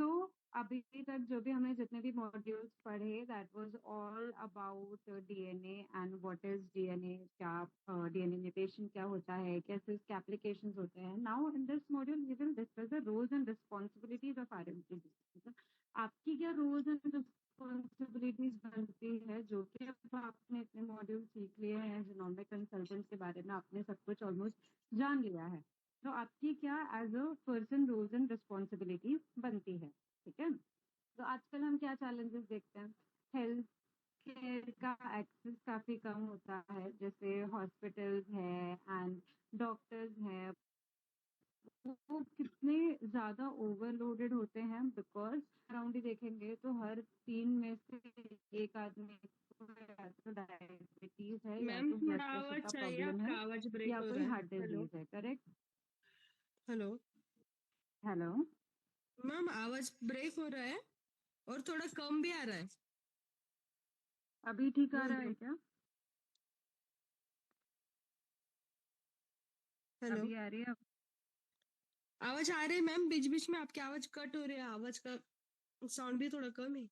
तो अभी तक जो भी हमने जितने भी मॉड्यूल्स पढ़े that was all about DNA and what is DNA, क्या डीएनए म्यूटेशन क्या होता है, कैसे इसके एप्लीकेशंस होते हैं। Now in this module we will discuss the roles and responsibilities of RMP. मतलब आपकी क्या रोल्स एंड रिस्पॉन्सिबिलिटीज बनती है, जो कि अब आपने इतने मॉड्यूल सीख लिए हैं जिनोमिक कंसल्टेंट के बारे में आपने सब कुछ ऑलमोस्ट जान लिया है। तो आपकी क्या as a person roles and responsibilities बनती है। ठीक है। तो आजकल हम क्या चैलेंजेस देखते हैं, हेल्थ केयर का एक्सेस काफी कम होता है, जैसे हॉस्पिटल्स है एंड डॉक्टर्स हैं, वो कितने ज्यादा ओवरलोडेड होते हैं। बिकॉज अराउंड ही देखेंगे तो हर 3 में से एक आदमी को या तो डायबिटीज है, या मैम तो ब्लड थोड़ा प्रेशर आवाज का चाहिए, प्रॉब्लम आपका है, आवाज ब्रेक या हो कोई रहा है। Heart hello. डिजीज है। करेक्ट। हेलो। हेलो। मैम आवाज ब्रेक हो रहा है और थोड़ा कम भी आ रहा है। अभी ठीक आ रहा बोलिए। है क्या? हेलो। अभी आ रही है? आवाज आ रही है मैम, बीच बीच में आपकी आवाज कट हो रही है, आवाज का साउंड भी थोड़ा कम है।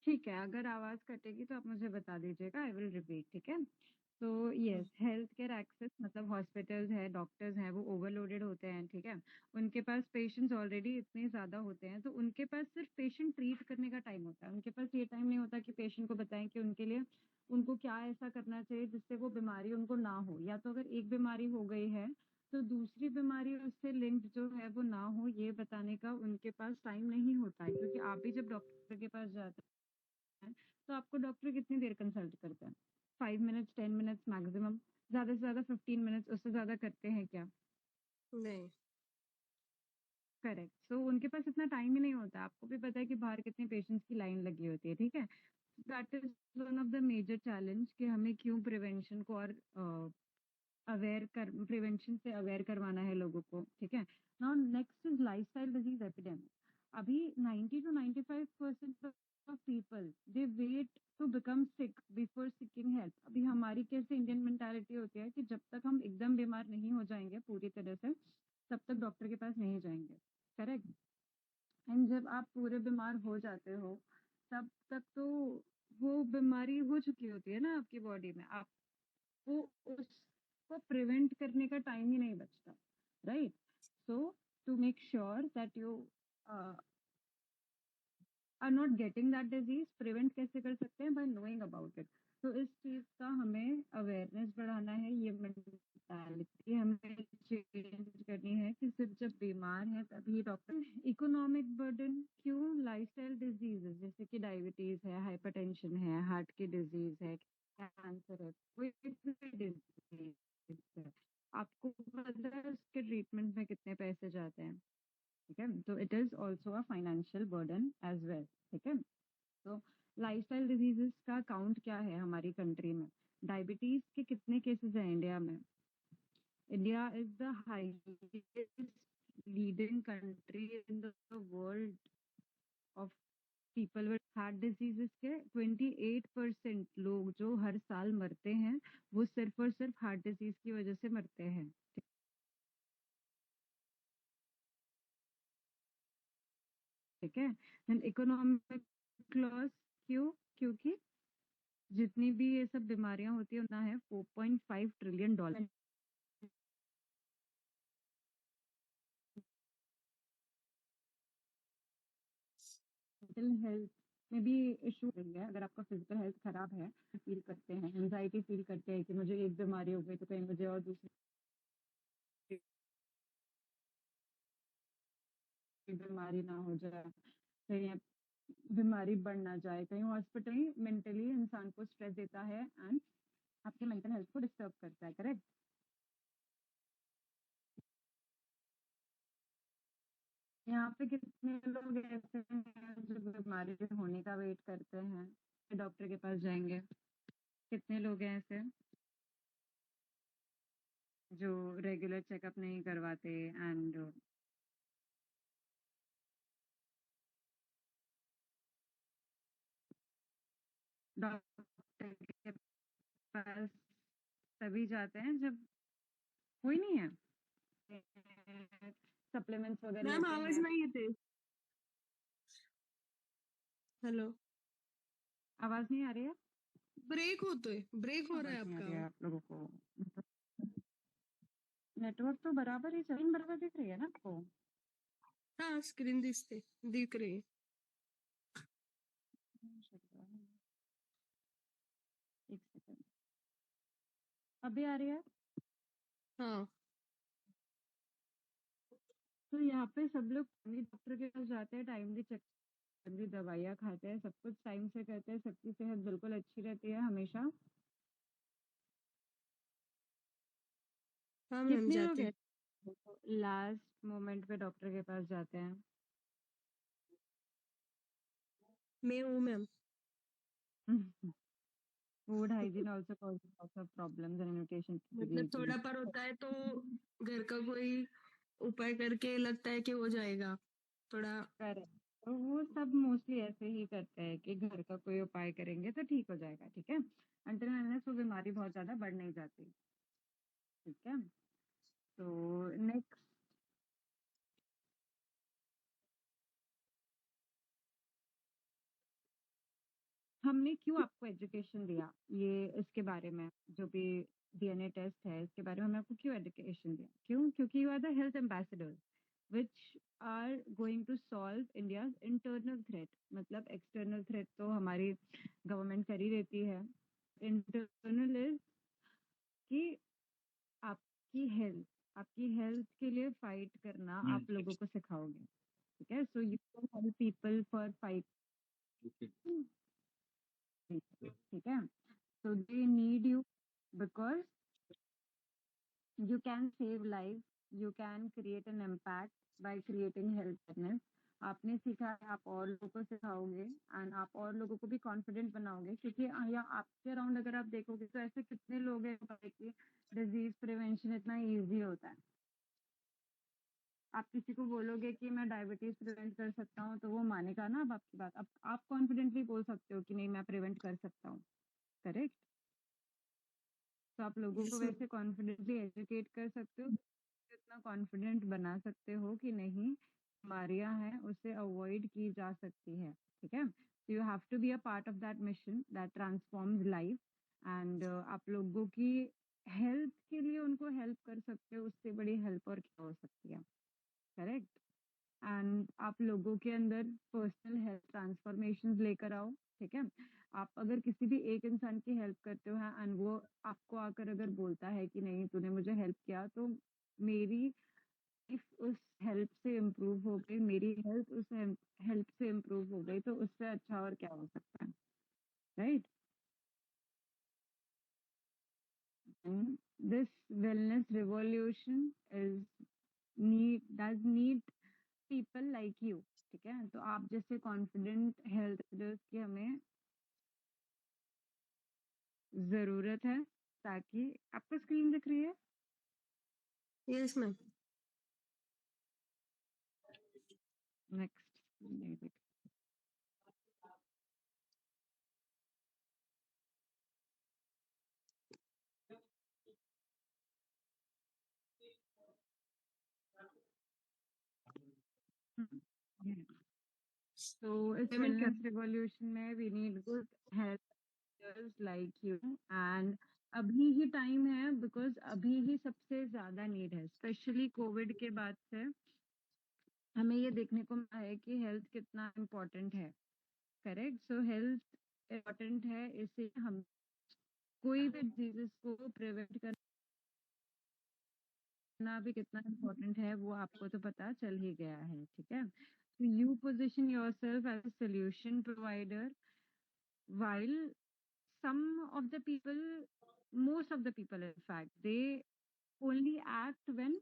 ठीक है, अगर आवाज कटेगी तो आप मुझे बता दीजिएगा, आई विल रिपीट। ठीक है। तो हाँ। यस, हेल्थ केयर एक्सेस मतलब हॉस्पिटल्स है, डॉक्टर्स हैं, वो ओवरलोडेड होते हैं। ठीक है। उनके पास पेशेंट्स ऑलरेडी इतने ज्यादा होते हैं, तो उनके पास सिर्फ पेशेंट ट्रीट करने का टाइम होता है। उनके पास ये टाइम नहीं होता कि पेशेंट को बताएं कि उनके लिए उनको क्या ऐसा करना चाहिए जिससे वो बीमारी उनको ना हो, या तो अगर एक बीमारी हो गई है तो दूसरी बीमारी उससे लिंक्ड जो है वो ना हो, ये बताने का उनके पास टाइम नहीं होता है। क्योंकि आप भी जब डॉक्टर के पास जाते हैं तो आपको डॉक्टर कितनी देर कंसल्ट करते हैं? 5 मिनट्स, 10 मिनट्स मैक्सिमम, ज्यादा से ज्यादा 15 मिनट्स, उससे ज्यादा करते हैं क्या? नहीं। करेक्ट। सो उनके पास इतना टाइम ही नहीं होता। आपको भी पता है कि बाहर कितने पेशेंट्स की लाइन लगी होती है। ठीक है। That is one of the major challenge कि हमें क्यों प्रिवेंशन को और अवेयर कर प्रिवेंशन से अवेयर करवाना है लोगों को। ठीक है। Now next is lifestyle disease epidemic. अभी 90 to 95% of people they wait to become sick before seeking help. अभी हमारी कैसे इंडियन मेंटालिटी होती है कि जब तक हम एकदम बीमार नहीं हो जाएंगे पूरी तरह से, तब तक डॉक्टर के पास नहीं जाएंगे। करेक्ट। एंड जब आप पूरे बीमार हो जाते हो, तब तक तो वो बीमारी हो चुकी होती है ना आपकी बॉडी में। आपको उसको प्रिवेंट करने का टाइम ही नहीं बचता। Right. So to make sure that you are not getting that disease, prevent कैसे कर सकते हैं? By knowing about it. तो इस चीज का हमें अवेयरनेस बढ़ाना है, ये मेंटालिटी हमें चेंज करनी है कि सिर्फ जब बीमार है तभी डॉक्टर। इकोनॉमिक बर्डन क्यों? लाइफस्टाइल डिजीजेस जैसे कि डायबिटीज है, हाइपरटेंशन है, हार्ट की डिजीज है, कैंसर है, कोई भी डिजीज है, आपको पता है उसके ट्रीटमेंट में कितने पैसे जाते हैं? ठीक है। तो it is also a financial burden as well. ठीक है। तो लाइफस्टाइल डिजीजेस का काउंट क्या है हमारी कंट्री में? डायबिटीज के कितने केसेस हैं इंडिया में? India is the highest leading country in the world of people with heart diseases के। 28% लोग जो हर साल मरते हैं, वो सिर्फ और सिर्फ हार्ट डिजीज की वजह से मरते हैं। ठीक है। देन इकोनॉमिक लॉस क्यों? क्योंकि जितनी भी ये सब बीमारियां होती है उतना है 4.5 ट्रिलियन डॉलर। मेंटल हेल्थ में भी इशू रही है। अगर आपका फिजिकल हेल्थ खराब है, फील करते हैं एंजाइटी, फील करते हैं कि मुझे एक बीमारी हो गई तो कहीं मुझे और दूसरी बीमारी ना हो जाए, कहीं बीमारी बढ़ ना जाए, कहीं हॉस्पिटल मेंटली इंसान को स्ट्रेस देता है एंड आपके मेंटल हेल्थ को डिस्टर्ब करता है। करेक्ट। यहाँ पे कितने लोग ऐसे हैं जो बीमारी होने का वेट करते हैं डॉक्टर के पास जाएंगे? कितने लोग हैं ऐसे जो रेगुलर चेकअप नहीं करवाते एंड डॉक्टर के पास तभी जाते हैं जब कोई नहीं है, सप्लीमेंट्स वगैरह मैम लेते आवाज हैं। नहीं थे। हेलो, आवाज नहीं आ रही है? ब्रेक हो रहा है आवाज नहीं आ आपका। रही है आप लोगों को? नेटवर्क तो बराबर ही, स्क्रीन बराबर दिख रही है ना आपको? हाँ, स्क्रीन दिख रही है। एक सेकंड। अभी आ रही है? हाँ, तो यहाँ पे सब लोग टाइमली डॉक्टर के पास जाते हैं, टाइमली चेक, टाइमली दवाइयाँ खाते हैं, सब कुछ टाइम से करते हैं, सबकी सेहत बिल्कुल अच्छी रहती है हमेशा। हाँ मैम कितने लोग जाते। हैं लास्ट मोमेंट पे डॉक्टर के पास जाते हैं? मैं हूँ ma'am. Food hygiene also causes lots of problems and nutrition मतलब डिजीज। थोड़ा पर होता है तो घर का कोई उपाय करके लगता है कि हो जाएगा थोड़ा। करेक्ट। तो वो सब मोस्टली ऐसे ही करते हैं कि घर का कोई उपाय करेंगे तो ठीक हो जाएगा, ठीक है, अंटिल अनलेस वो बीमारी बहुत ज्यादा बढ़ नहीं जाती। ठीक है। तो नेक्स्ट, हमने क्यों आपको एजुकेशन दिया ये इसके बारे में, जो भी डीएनए टेस्ट है इसके बारे में हमने आपको क्यों एजुकेशन दिया? क्यों? क्योंकि you are the health ambassador which are going to solve India's internal threat। मतलब एक्सटर्नल थ्रेट तो हमारी गवर्नमेंट कर ही देती है, इंटरनल इज कि आपकी हेल्थ के लिए फाइट करना आप लोगों को सिखाओगे। ठीक है, so you can help people for fight. ठीक है, so they need you because you can save life, you can create an impact by creating health awareness। आपने सीखा है, आप और लोगों को सिखाओगे एंड आप और लोगों को भी कॉन्फिडेंट बनाओगे, क्योंकि या आपके अराउंड अगर आप देखोगे तो ऐसे कितने लोग हैं कि डिजीज प्रिवेंशन इतना इजी होता है। आप किसी को बोलोगे कि मैं डायबिटीज प्रिवेंट कर सकता हूँ तो वो मानेगा ना अब आपकी बात। अब आप कॉन्फिडेंटली बोल सकते हो कि नहीं मैं प्रिवेंट कर सकता हूँ। करेक्ट। तो आप लोगों को यस मैम। वैसे कॉन्फिडेंटली एजुकेट कर सकते हो, इतना कॉन्फिडेंट बना सकते हो कि नहीं बीमारियां हैं उसे अवॉइड की जा सकती है। ठीक है, तो you have to be a part of that mission that transforms life and आप लोगों की हेल्थ के लिए उनको हेल्प कर सकते हो, उससे बड़ी हेल्प और क्या हो सकती है। करेक्ट। एंड आप लोगों के अंदर पर्सनल हेल्थ ट्रांसफॉर्मेशन लेकर आओ। ठीक है, आप अगर किसी भी एक इंसान की हेल्प करते हो एंड वो आपको आकर अगर बोलता है कि नहीं तूने मुझे हेल्प किया तो मेरी लाइफ उस हेल्प से इम्प्रूव हो गई, मेरी हेल्थ उस हेल्प से इम्प्रूव हो गई, तो उससे अच्छा और क्या हो सकता है? Right. This wellness revolution is need people like you. ठीक है, तो आप जैसे कॉन्फिडेंट हेल्थ लीडर्स की हमें जरूरत है, ताकि आपको स्क्रीन दिख रही है? Yes ma'am. नेक्स्ट नहीं दिख। तो इस पेमेंट वेलनेस कर। रिवॉल्यूशन में we need good health like you and अभी ही टाइम है, बिकॉज अभी ही सबसे ज्यादा नीड है, स्पेशली कोविड के बाद से हमें ये देखने को मिला है कि हेल्थ कितना इम्पोर्टेंट है। करेक्ट, सो हेल्थ इम्पोर्टेंट है, इससे हम कोई भी डिजीजेस को प्रिवेंट करना भी कितना इम्पोर्टेंट है वो आपको तो पता चल ही गया है। ठीक है, so you position yourself as a solution provider while some of the people, most of the people in fact, they only act when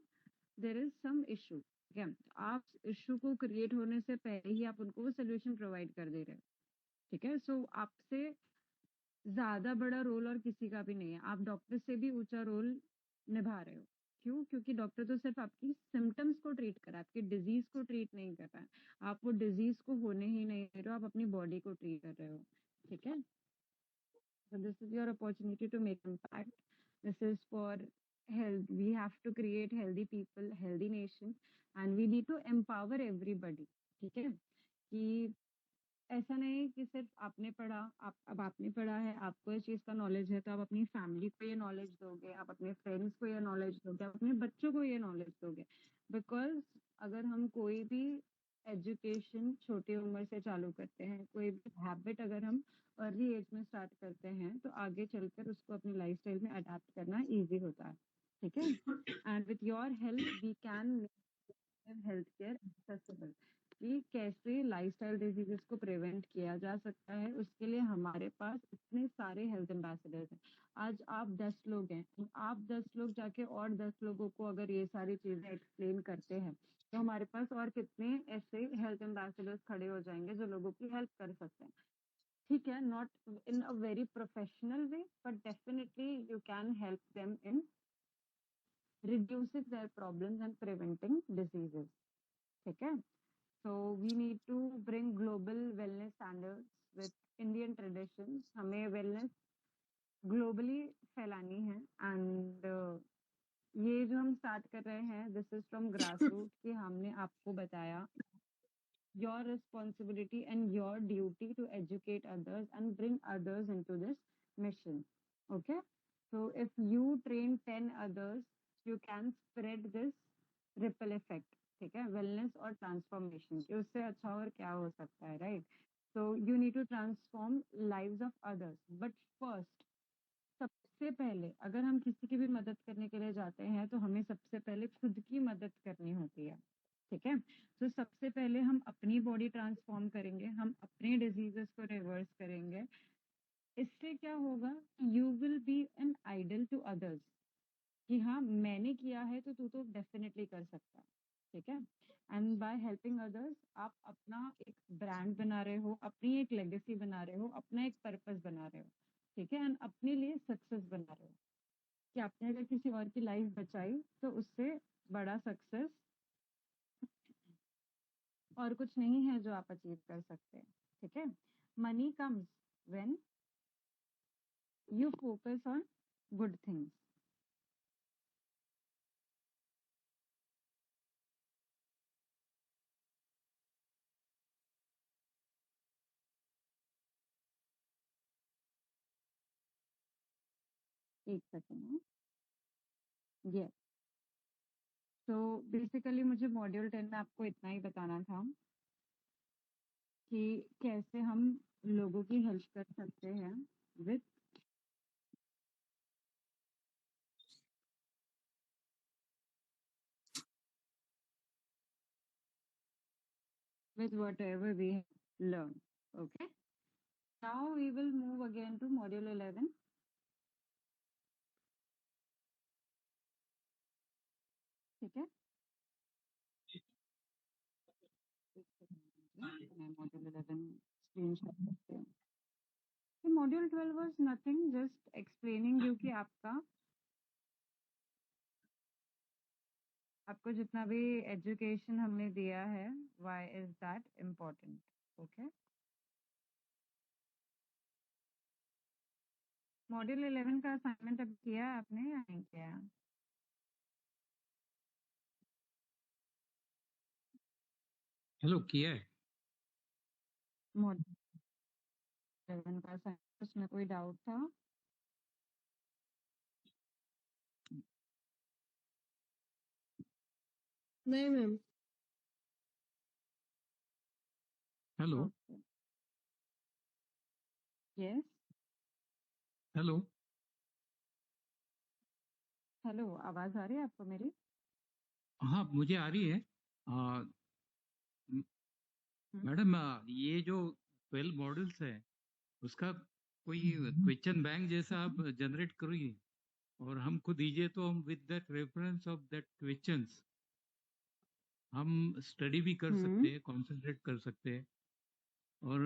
there is some issue। ठीक है, तो आप इशू को क्रिएट होने से पहले ही आप उनको वो सोल्यूशन प्रोवाइड कर दे रहे हो। ठीक है, सो आपसे ज्यादा बड़ा रोल और किसी का भी नहीं है, आप डॉक्टर से भी ऊंचा रोल निभा रहे हो। क्यों? क्योंकि डॉक्टर तो सिर्फ आपकी सिम्टम्स को ट्रीट कर रहा है, आपकी डिजीज को ट्रीट नहीं कर रहा है। आप वो डिजीज को होने ही नहीं दे रहे हो, आप अपनी बॉडी को ट्रीट कर रहे हो। ठीक है, so this is your opportunity to make impact। This is for health, we have to create healthy people, healthy nation, and we need to empower everybody। ठीक है, कि ऐसा नहीं है कि सिर्फ आपने पढ़ा, आप अब आपने पढ़ा है, आपको इस चीज का नॉलेज है, तो आप अपनी फैमिली को ये नॉलेज दोगे, आप अपने फ्रेंड्स को ये नॉलेज दोगे, आप अपने बच्चों को ये नॉलेज दोगे। बिकॉज अगर हम कोई भी एजुकेशन छोटी उम्र से चालू करते हैं, कोई भी हैबिट अगर हम अर्ली एज में स्टार्ट करते हैं, तो आगे चलकर उसको अपनी लाइफस्टाइल में अडेप्ट करना इजी होता है। ठीक है। And with your help we can health care accessible, कि कैसे लाइफस्टाइल डिजीजेस को प्रिवेंट किया जा सकता है। उसके लिए हमारे पास इतने सारे हेल्थ एम्बेसडर्स हैं। आज आप 10 लोग हैं, आप 10 लोग जाके और 10 लोगों को अगर ये सारी चीजें एक्सप्लेन करते हैं, तो हमारे पास और कितने ऐसे हेल्थ एम्बेसडर्स खड़े हो जाएंगे जो लोगों की हेल्प कर सकते हैं। ठीक है, not in a very professional way, but definitely you can help them in reducing their problems and preventing diseases. ठीक है। So we need to bring global wellness standards with Indian traditions. हमें wellness globally फैलानी है। And ये जो हम start कर रहे हैं, this is from grass root, कि हमने आपको बताया your responsibility and your duty to educate others and bring others into this mission. Okay. So if you train 10 others, you can spread this ripple effect. ठीक है, wellness और transformation, कि उससे अच्छा और क्या हो सकता है, right? So you need to transform lives of others, but first, सबसे पहले अगर हम किसी की भी मदद करने के लिए जाते हैं, तो हमें सबसे पहले खुद की मदद करनी होती है। ठीक है। तो सबसे पहले हम अपनी बॉडी ट्रांसफॉर्म करेंगे, हम अपने डिजीजेस को रिवर्स करेंगे। इससे क्या होगा? You will be an idol to others, कि हाँ मैंने किया है तो तू तो डेफिनेटली कर सकता है। ठीक है। एंड बाय हेल्पिंग अदर्स आप अपना एक ब्रांड बना रहे हो, अपनी एक लेगेसी बना रहे हो, अपना एक पर्पस बना रहे हो। ठीक है। एंड अपने लिए सक्सेस बना रहे हो, कि आपने अगर किसी और की लाइफ बचाई, तो उससे बड़ा सक्सेस और कुछ नहीं है जो आप अचीव कर सकते हैं। ठीक है। Money comes when you focus on good things. एक सेकेंड। यस। तो बेसिकली मुझे मॉड्यूल 10 में आपको इतना ही बताना था, कि कैसे हम लोगों की हेल्प कर सकते हैं with whatever we have learned. Okay. Now we will move again to module 11. ठीक है। मैं मॉड्यूल 11 स्क्रीनशॉट करती हूँ। Module 12 was nothing, just explaining you कि आपको जितना भी एजुकेशन हमने दिया है, why is that important. Okay. Module 11 का असाइनमेंट अब किया आपने या नहीं किया? हेलो, किया है। मॉड्यूल 11 का असाइनमेंट, उसमें कोई डाउट था? नहीं ma'am. Hello. Okay. Yes. Hello. Hello, आवाज आ रही है आपको मेरी? हाँ, मुझे आ रही है। आ, मैडम, ये जो 12 मॉडल्स है, उसका कोई क्वेश्चन बैंक जैसा आप जनरेट करिए और हमको दीजिए, तो हम with that reference of that questions हम स्टडी भी कर सकते हैं, कॉन्सेंट्रेट कर सकते हैं और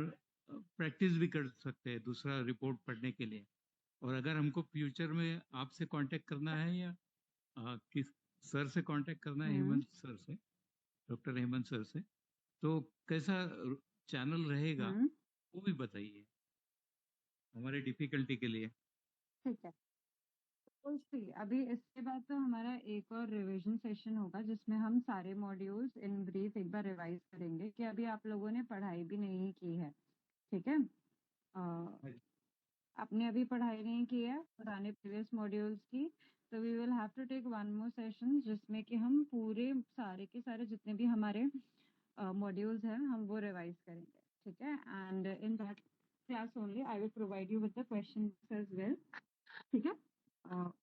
प्रैक्टिस भी कर सकते हैं दूसरा रिपोर्ट पढ़ने के लिए। और अगर हमको फ्यूचर में आपसे कांटेक्ट करना है या किस सर से कांटेक्ट करना है, हेमंत सर से, डॉक्टर हेमंत सर से, तो कैसा चैनल रहेगा वो भी बताइए हमारे डिफिकल्टी के लिए। ठीक है। तो सी, अभी इसके बाद तो हमारा एक और रिवीजन सेशन होगा, जिसमें हम सारे मॉड्यूल्स इन ब्रीफ एक बार रिवाइज करेंगे, कि अभी आप लोगों ने पढ़ाई भी नहीं की है। ठीक है। आपने अभी पढ़ाई नहीं की है पुराने प्रीवियस मॉड्यूल्स की, तो we will have to take one more session जिसमें कि हम पूरे सारे के सारे जितने भी हमारे मॉड्यूल्स हैं हम वो रिवाइज करेंगे, ठीक है। And in that class only I will provide you with the questions as well, ठीक है।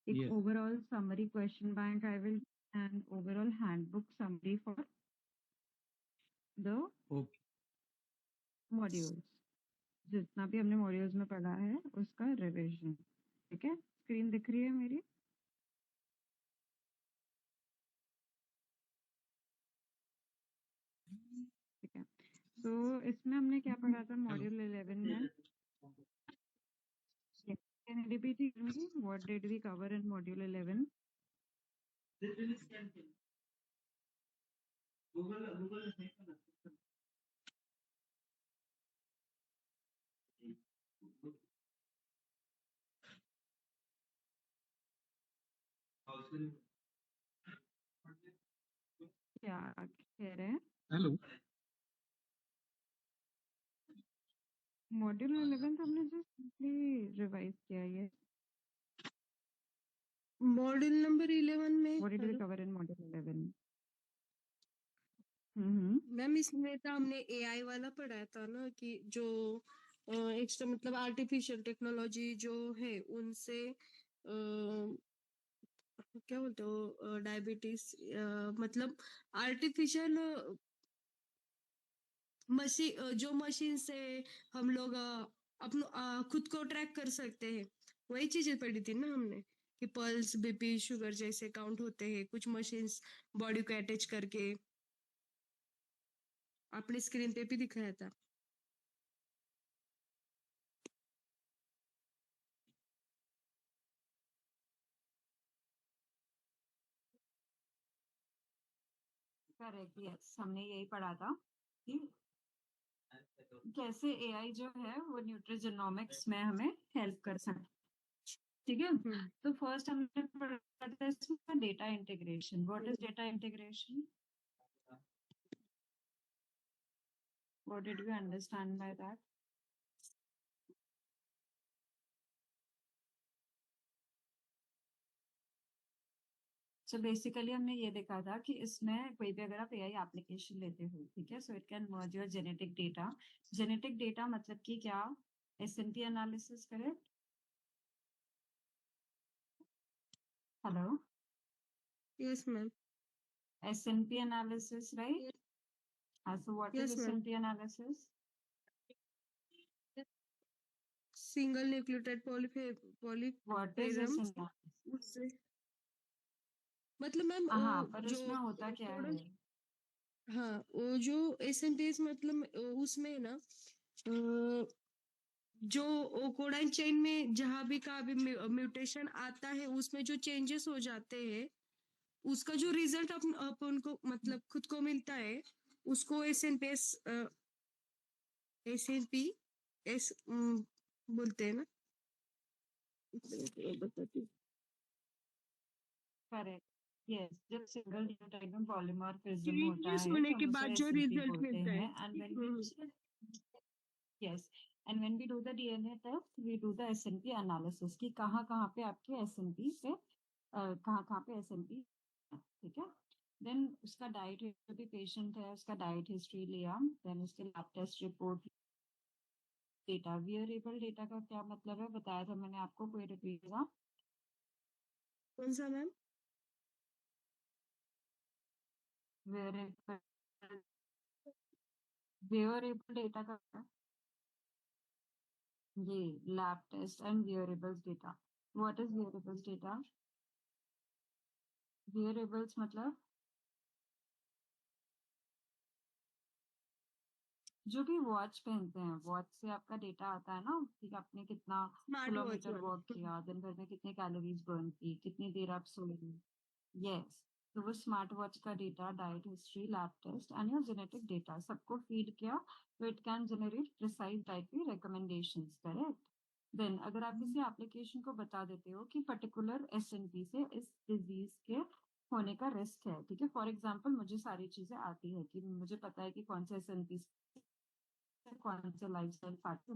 एक Yes. Overall summary question bank I will and overall handbook summary for the Okay. Modules, जितना भी हमने मॉड्यूल्स में पढ़ा है उसका रिवीजन, ठीक है। स्क्रीन दिख रही है मेरी? ठीक है। तो इसमें हमने क्या पढ़ा था Hello. मॉड्यूल 11 में? Can you repeat it me? What did we cover in module 11? क्या कह रहे हैं? Hello. मॉड्यूल 11 हमने जस्ट रिवाइज किया है। मॉड्यूल नंबर 11 में What did we hello cover in module 11? Ma'am, इसमें तो हमने एआई वाला पढ़ाया था ना, कि जो एक्स्ट्रा मतलब आर्टिफिशियल टेक्नोलॉजी जो है उनसे क्या बोलते हो, डायबिटीज, मतलब आर्टिफिशियल मशीन, जो मशीन से हम लोग अपना खुद को ट्रैक कर सकते हैं, वही चीजें पढ़ी थी ना हमने, कि पल्स, बीपी, शुगर जैसे काउंट होते हैं कुछ मशीन्स बॉडी को अटैच करके। आपने स्क्रीन पे भी दिखाया था। करेक्ट, यस, हमने यही पढ़ा था कि कैसे एआई जो है वो न्यूट्रिजोनॉमिक्स में हमें हेल्प कर सकता है, ठीक है। तो फर्स्ट हमने पढ़ा था इसमें data integration. What is data integration? What did you understand by that? So basically हमने ये देखा था कि इसमें कोई भी अगर आप एआई एप्लीकेशन लेते हो, ठीक है, so it can merge your genetic data. Genetic data मतलब कि क्या? S&P analysis, correct? Hello? Yes ma'am. SNP analysis, right? So what is yes ma'am. SNP analysis? Single nucleotide What is पॉलीपेरम्स, SNP? उससे मतलब ma'am हाँ, पर जो उसमें होता क्या थोड़ा, है? हाँ, वो जो एसएनटीएस मतलब उसमें ना जो कोडाइन चेन में जहां भी का भी म्यूटेशन आता है उसमें जो चेंजेस हो जाते हैं, उसका जो रिजल्ट अपन को मतलब खुद को मिलता है, उसको एसएनपी एस बोलते हैं ना। बताती हूँ। Correct, yes. जब सिंगल न्यूक्लियोटाइड में पॉलीमॉर्फिज्म होता चेंजेस है होने तो के हम बाद उसे जो SNP रिजल्ट बोलते मिलता है। हैं। And when we yes and when we do the DNA test we do the SNP analysis कि कहाँ कहाँ पे आपके SNP पे कहाँ कहाँ पे SNP, ठीक है। देन उसका डाइट, जो भी पेशेंट है उसका डाइट हिस्ट्री लिया, देन उसके lab test report, data. Wearable data का क्या मतलब है बताया था मैंने आपको, कोई रिपीटेगा? कौन सा मैम? वेरेबल वेरेबल डेटा का क्या? ये lab test and wearables data. What is wearables data? Wearables मतलब जो भी वॉच पहनते हैं, वॉच से आपका डेटा आता है ना कि आपने कितना स्मार्ट वॉच किलोमीटर वॉक वाला। किया, दिन भर में कितने कैलोरीज बर्न की, कितनी देर आप सोए। यस, तो वो स्मार्ट वॉच का data, diet history, lab test and your genetic data सबको फीड किया तो it can generate precise dietary recommendations, correct. Then अगर आप किसी एप्लीकेशन को बता देते हो कि पर्टिकुलर एसएनपी से इस डिजीज के होने का रिस्क है, ठीक है, फॉर एग्जाम्पल मुझे सारी चीजें आती है कि मुझे पता है कि कौन से एसएनपी कौन से लाइफस्टाइल फैक्टर।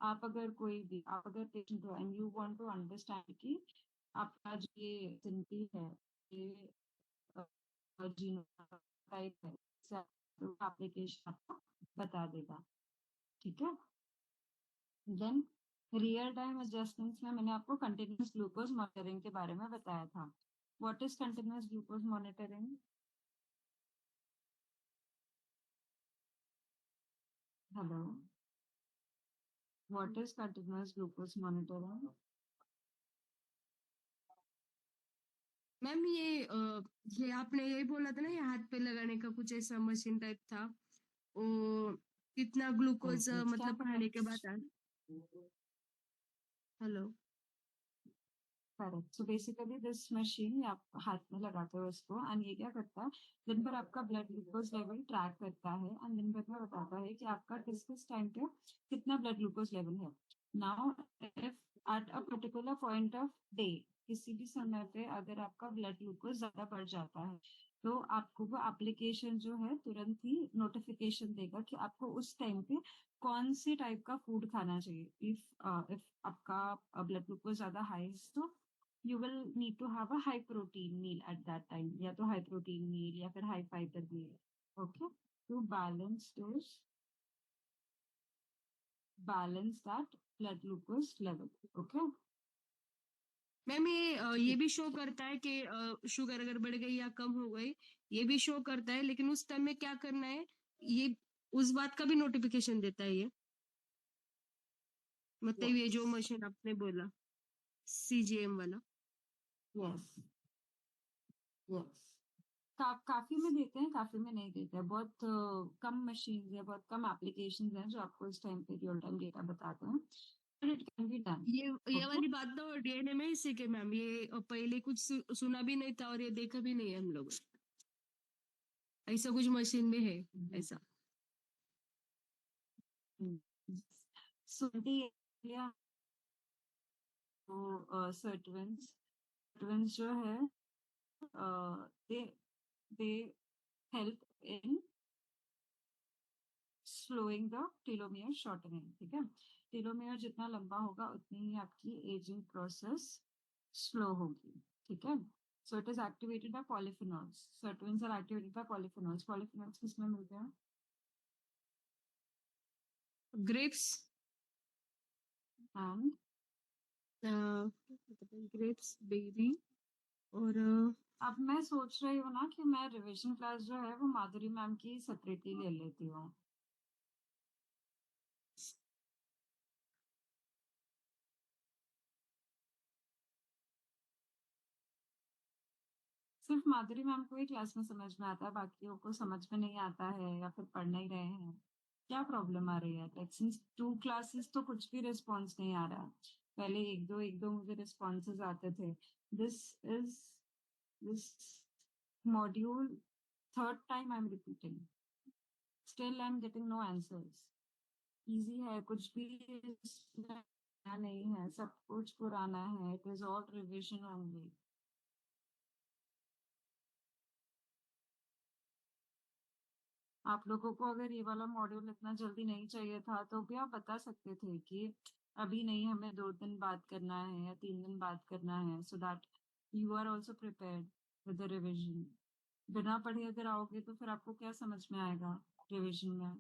आप अगर पेशेंट हो and you want to understand कि आपका जो ये सिंपी है, ये जीनोटाइप है, एप्लीकेशन आपको बता देगा। ठीक है। देन रियल टाइम एडजस्टमेंट्स में मैंने आपको कंटिन्यूअस ग्लूकोज मॉनिटरिंग के बारे में बताया था। What is continuous glucose monitoring? Hello, what is continuous glucose monitoring? Ma'am ये आपने यही बोला था ना, ये हाथ पे लगाने का कुछ ऐसा मशीन टाइप था, वो कितना ग्लूकोज क्या मतलब खाने के बाद hello. Correct. So basically this machine आप हाथ में लगाते हो इसको, एंड ये क्या करता है, दिन भर आपका ब्लड ग्लूकोज लेवल ट्रैक करता है एंड दिन भर में बताता है कि आपका किस किस टाइम पे कितना ब्लड ग्लूकोज लेवल है। Now if at a particular point of day, किसी भी समय पे अगर आपका ब्लड ग्लूकोज ज्यादा बढ़ जाता है, तो आपको वो एप्लीकेशन जो है तुरंत ही नोटिफिकेशन देगा कि आपको उस टाइम पे कौन से टाइप का फूड खाना चाहिए। इफ आपका ब्लड ग्लूकोज ज्यादा हाई है, तो you will need to have a high protein meal at that time, या तो high protein meal या फिर high fiber meal, okay, to balance that blood glucose level, okay। Ma'am ये भी शो करता है कि शुगर अगर बढ़ गई या कम हो गई, ये भी शो करता है, लेकिन उस टाइम में क्या करना है, ये उस बात का भी नोटिफिकेशन देता है ये, मतलब ये जो yes मशीन आपने बोला सीजीएम वाला। yes yes। काफी में देते हैं, काफी में नहीं देते हैं। बहुत कम मशीन है, बहुत कम एप्लीकेशन हैं जो आपको इस टाइम पे रियल टाइम डेटा बताते हैं, but it can be done. ये ओके। वाली बात तो डीएनए में ही सीखे मैम, ये पहले कुछ सुना भी नहीं था और ये देखा भी नहीं है हम लोग, ऐसा कुछ मशीन में है ऐसा। सो सर्टवेंस जो है, they they help in slowing the telomere shortening. ठीक है। टेलोमियर जितना लंबा होगा उतनी ही आपकी एजिंग प्रोसेस स्लो होगी। ठीक है। So it is activated by polyphenols. Sirtuins are activated by polyphenols. Polyphenols किसमें मिलते हैं? ग्रेप्स, एंड ग्रेप्स, बेरी, और अब मैं सोच रही हूँ ना कि मैं रिविजन क्लास जो है वो माधुरी मैम की सेपरेटली ले लेती हूँ। सिर्फ माधुरी मैम को ही क्लास में समझ में आता है, बाकियों को समझ में नहीं आता है या फिर पढ़ नहीं रहे हैं। क्या प्रॉब्लम आ रही है? लाइक सिंस 2 क्लासेस तो कुछ भी रिस्पॉन्स नहीं आ रहा। पहले एक दो मुझे रिस्पॉन्सेज आते थे। This is this module third time I am repeating, still I am getting no answers. Easy है, कुछ भी इसमें नया नहीं है, सब कुछ पुराना है। It is all revision only. आप लोगों को अगर ये वाला मॉड्यूल इतना जल्दी नहीं चाहिए था तो भी आप बता सकते थे कि अभी नहीं, हमें 2 दिन बाद करना है या 3 दिन बाद करना है, so that you are also prepared with the revision. बिना पढ़े अगर आओगे तो फिर आपको क्या समझ में आएगा रिविजन में?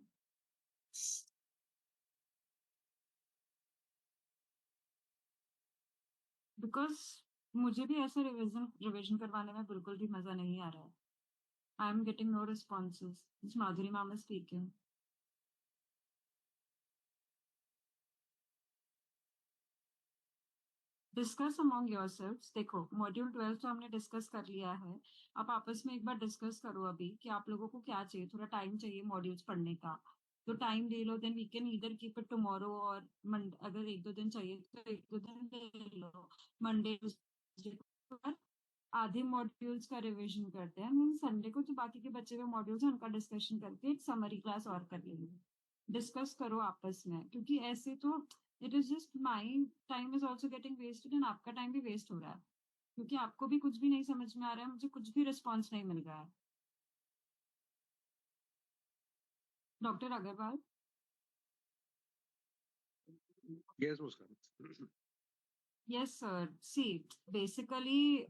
बिकॉज मुझे भी ऐसे रिविजन रिविजन करवाने में बिल्कुल भी मजा नहीं आ रहा है। I am getting no responses. Madhuri ma'am is speaking. Discuss among yourselves. देखो, मॉड्यूल 12 तो हमने डिस्कस कर लिया है। आप आपस में एक बार डिस्कस करो अभी कि आप लोगों को क्या चाहिए। थोड़ा टाइम चाहिए मॉड्यूल्स पढ़ने का, तो टाइम ले लो। Then we can either keep it tomorrow, और अगर 1-2 दिन चाहिए तो 1-2 दिन ले लो। मंडे ट्यूसडे आधे मॉड्यूल्स का रिवीजन करते हैं, संडे को जो बाकी के बचे हुए मॉड्यूल्स हैं उनका डिस्कशन करके एक समरी क्लास और कर लेंगे। डिस्कस करो आपस में, क्योंकि ऐसे तो it is just my time is also getting wasted and आपका टाइम भी वेस्ट हो रहा है, क्योंकि आपको भी कुछ भी नहीं समझ में आ रहा है, मुझे कुछ भी रिस्पॉन्स नहीं मिल रहा है। Dr. Agarwal? Yes, Muskan. Yes, sir. See, basically,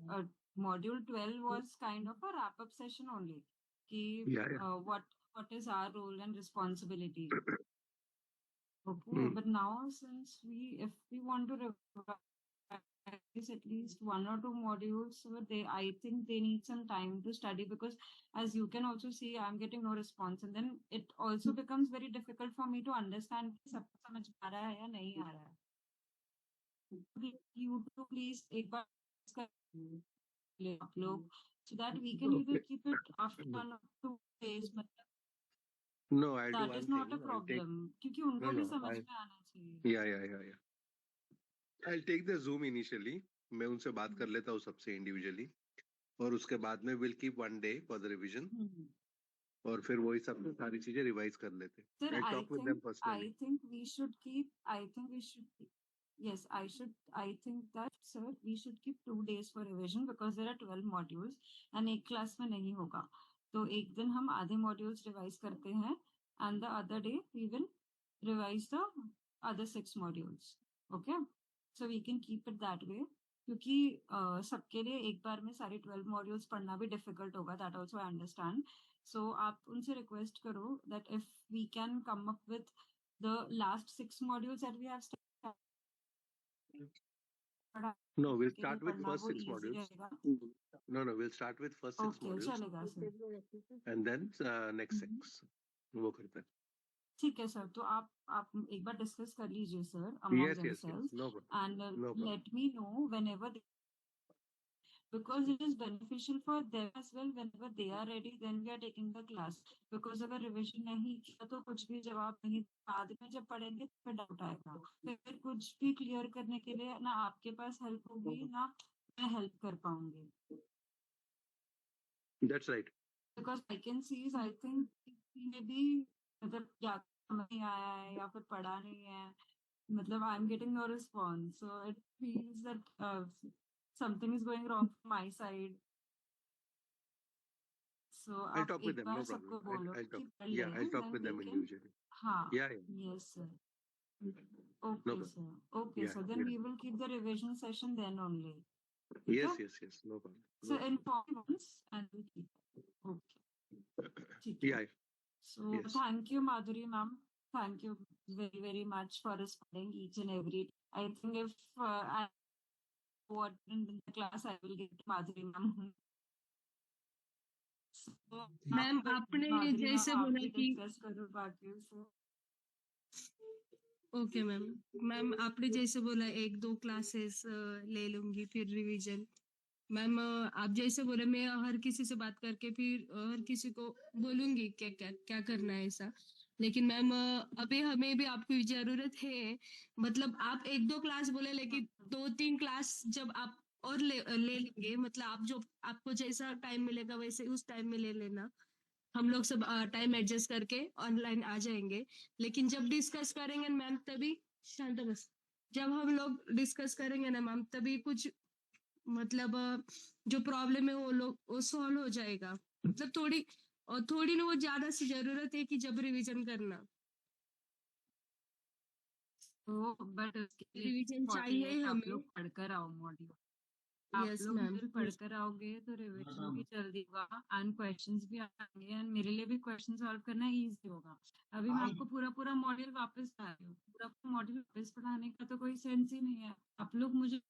module 12 was kind of a wrap-up session only. Yeah, yeah. What is our role and responsibility? Okay, Hmm. but now since if we want to revise at least one or two modules, so I think they need some time to study, because as you can also see, I'm getting no response, and then it also becomes very difficult for me to understand कि सबको समझ आ रहा है या नहीं आ रहा है. You to please एक बार कर ले आप लोग, so that we can either Okay. keep it after 1 or 2 days. मतलब No, I'll do that one is not thing. a I'll take. problem, क्योंकि No, उनको भी no. समझ I. में आना चाहिए. Yeah. I'll take the Zoom initially. मैं उनसे बात कर लेता हूँ सबसे इंडिविजुअली, और उसके बाद में will keep one day for the revision, और फिर वही सब सारी चीजें रिवाइज कर लेते. Sir, I'll talk with them personally. I think we should keep. Yes, I think that, sir, we should keep 2 days for revision, because there are 12 modules and एक class में नहीं होगा. तो एक दिन हम आधे modules revise करते हैं, and the other day we will revise the other 6 modules. Okay, so we can keep it that way. क्योंकि सबके लिए एक बार में सारे 12 modules पढ़ना भी difficult होगा. That also I understand. So आप उनसे request करो that if we can come up with the last 6 modules that we have started. No, we'll start with first 6 modules. No, we'll start with first 6 Okay, modules चलेगा sir. and then next 6. वो करते हैं. ठीक है sir, तो आप एक बार discuss कर लीजिए sir Yes, among yes. themselves, No problem. and No problem. let me know whenever because it is beneficial for them as well. Whenever they are ready, then we are taking the class. Because अगर revision नहीं किया तो कुछ भी जवाब नहीं, बाद में जब पढ़ेंगे तो फिर डाउट आएगा, फिर कुछ भी क्लियर करने के लिए ना आपके पास हेल्प होगी ना मैं हेल्प कर पाऊंगी. That's right. Because I can see, I think maybe मतलब या समझ नहीं आया है या फिर पढ़ा नहीं है, मतलब I'm getting no response, so it feels that something is going wrong from my side. So I'll आप talk with एक them. बार No सबको problem. बोलो I'll talk. कि पढ़ Yeah, लें, I'll talk then with we them can. individually. हाँ. Yeah. Yes, sir. No Okay, problem. sir. Okay, Yeah, sir. Then yeah. we will keep the revision session then only. Yes, Okay? yes. No problem. So No problem. inform once and we'll keep it. Okay. ठीक है. Yeah. So Yes. thank you, Madhuri ma'am. Thank you very, very much for responding each and every. I think if I what in the class, I will get Madhuri ma'am. So ma'am आपने माधुरी जैसे ma'am आप बोला भी कि discuss करो बाकी से. Okay ma'am आपने जैसे बोला 1-2 क्लासेस ले लूंगी फिर रिवीजन. मैम आप जैसे बोले मैं हर किसी से बात करके फिर हर किसी को बोलूंगी क्या क्या क्या करना है ऐसा. लेकिन मैम अभी हमें भी आपकी जरूरत है. मतलब आप 1-2 क्लास बोले लेकिन 2-3 क्लास जब आप और ले लेंगे, मतलब आप जो आपको जैसा टाइम मिलेगा वैसे उस टाइम में ले लेना. हम लोग सब टाइम एडजस्ट करके ऑनलाइन आ जाएंगे. लेकिन जब डिस्कस करेंगे मैम तभी शांत बस. जब हम लोग डिस्कस करेंगे ना मैम तभी कुछ मतलब जो प्रॉब्लम है वो सॉल्व हो जाएगा. मतलब थोड़ी ना वो ज्यादा सी जरूरत है कि जब रिवीजन करना. तो बट उसके लिए रिवीजन चाहिए आप हमें. लोग पढ़कर आओ मॉड्यूल. आप यस लोग मैम. मॉड्यूल पढ़कर आओगे तो रिवीजन भी जल्दी होगा एंड क्वेश्चंस भी आएंगे, एंड मेरे लिए भी क्वेश्चन सॉल्व करना इजी होगा. अभी मैं आपको पूरा मॉड्यूल वापस पढ़ा रही हूँ. पूरा मॉड्यूल वापस पढ़ाने का तो कोई सेंस ही नहीं है. आप लोग मुझे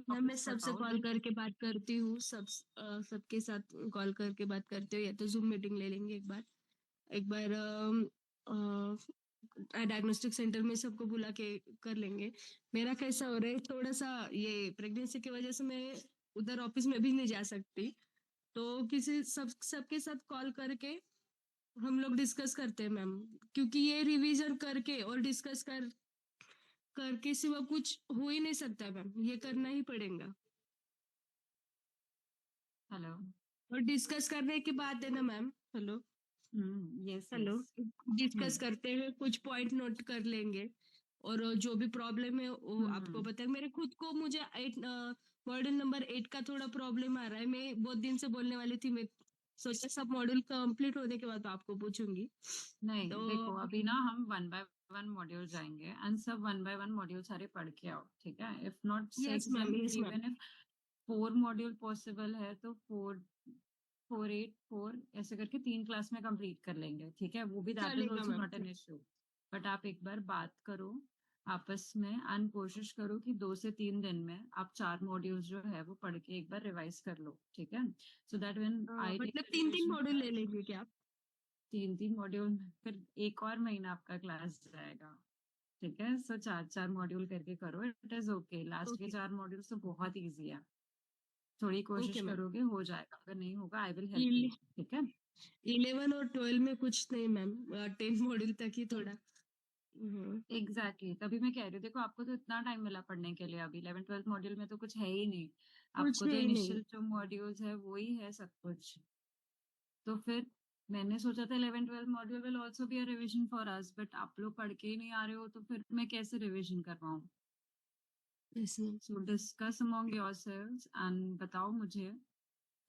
मैम मैं सबसे कॉल करके बात करती हूँ. सबके साथ कॉल करके बात करते हो या तो जूम मीटिंग ले लेंगे एक बार डायग्नोस्टिक सेंटर में सबको बुला के कर लेंगे. मेरा कैसा हो रहा है थोड़ा सा ये प्रेगनेंसी की वजह से मैं उधर ऑफिस में भी नहीं जा सकती. तो किसी सबके साथ कॉल करके हम लोग डिस्कस करते हैं मैम. क्योंकि ये रिवीजन करके और डिस्कस करके सिवा कुछ हो ही नहीं सकता मैम. ये करना ही पड़ेगा. हेलो. और डिस्कस करने की बात है ना ma'am. Hello. Yes hello. Discuss करते हैं, कुछ पॉइंट नोट कर लेंगे और जो भी प्रॉब्लम है वो आपको बताएं. मेरे खुद को मुझे मॉड्यूल नंबर 8 का थोड़ा प्रॉब्लम आ रहा है. मैं बहुत दिन से बोलने वाली थी मैं सोचा सब मॉड्यूल कंप्लीट होने के बाद आपको पूछूंगी। नहीं तो देखो, अभी ना हम 1 by 1 मॉड्यूल जाएंगे एंड सब 1 by 1 मॉड्यूल सारे पढ़ के आओ, ठीक है? If not yes 6 ma'am, then yes ma'am. Even if 4 module possible है तो 4 4 8 4 ऐसे करके 3 क्लास में कंप्लीट कर लेंगे, ठीक है? वो भी दैट इज चलेगा also ma'am. Not an issue. But आप एक बार बात करो आपस में एंड कोशिश करो कि 2 से 3 दिन में आप 4 मॉड्यूल्स जो है वो पढ़ के एक बार रिवाइज कर लो, ठीक है? So that when I take मतलब द 3 रिविजन मॉड्यूल ले क्लास, लेंगे क्या आप? 3 3 मॉड्यूल, फिर एक और महीना आपका क्लास जाएगा, ठीक है? सो 4 4 मॉड्यूल करके करो, इट इज ओके। लास्ट के ओके 4 मॉड्यूल्स तो बहुत इजी है, थोड़ी ओके कोशिश मैम। करोगे हो जाएगा, अगर नहीं होगा आई विल हेल्प यू, ठीक है? 11 और 12 में कुछ नहीं मैम, 10 मॉड्यूल तक ही थोड़ा। एग्जैक्टली तभी मैं कह रही हूँ, देखो आपको तो इतना टाइम मिला पढ़ने के लिए, अभी 11 12 मॉड्यूल में तो कुछ है ही नहीं, कुछ आपको है तो ही नहीं। इनिशियल जो मॉड्यूल्स है वो ही है सब कुछ। तो फिर मैंने सोचा था 11 12 module will also be a revision for us, but आप लोग पढ़ के ही नहीं आ रहे हो तो फिर मैं कैसे रिवीजन करवाऊँ? Yes ma'am. So discuss among yourselves and बताओ मुझे,